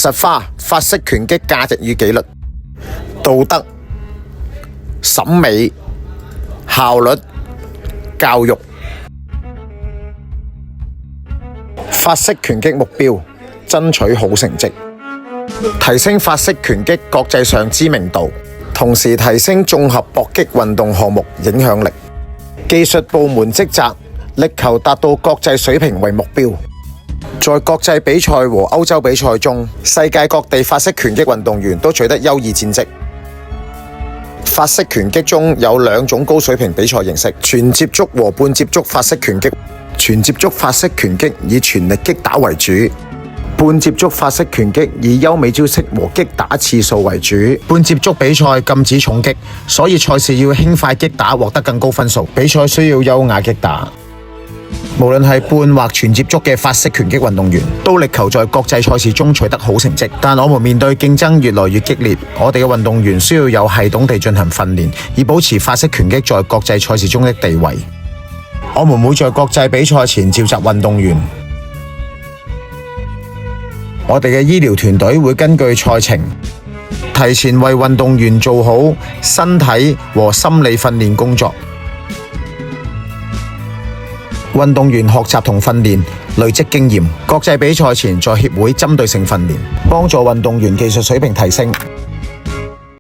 實化法式拳擊價值與紀律、道德、審美、效率、教育。法式拳擊目標：爭取好成績，提升法式拳擊國際上知名度，同時提升綜合搏擊運動項目影響力。技術部門職責：力求達到國際水平為目標。在國際比賽和歐洲比賽中，世界各地法式拳擊運動員都取得優異戰績。法式拳擊中有兩種高水平比賽形式：全接觸和半接觸法式拳擊。全接觸法式拳擊以全力擊打為主，半接觸法式拳擊以優美招式和擊打次數為主。半接觸比賽禁止重擊，所以賽事要輕快擊打獲得更高分數。比賽需要優雅擊打。無論係半或全接觸嘅法式拳擊運動員，都力求在國際賽事中取得好成績。但我們面對競爭越來越激烈，我哋嘅運動員需要有系統地進行訓練，以保持法式拳擊在國際賽事中的地位。我們會在國際比賽前召集運動員，我哋嘅醫療團隊會根據賽程，提前為運動員做好身體和心理訓練工作。運動員學習同訓練，累積經驗，國際比賽前在協會針對性訓練，幫助運動員技術水平提升。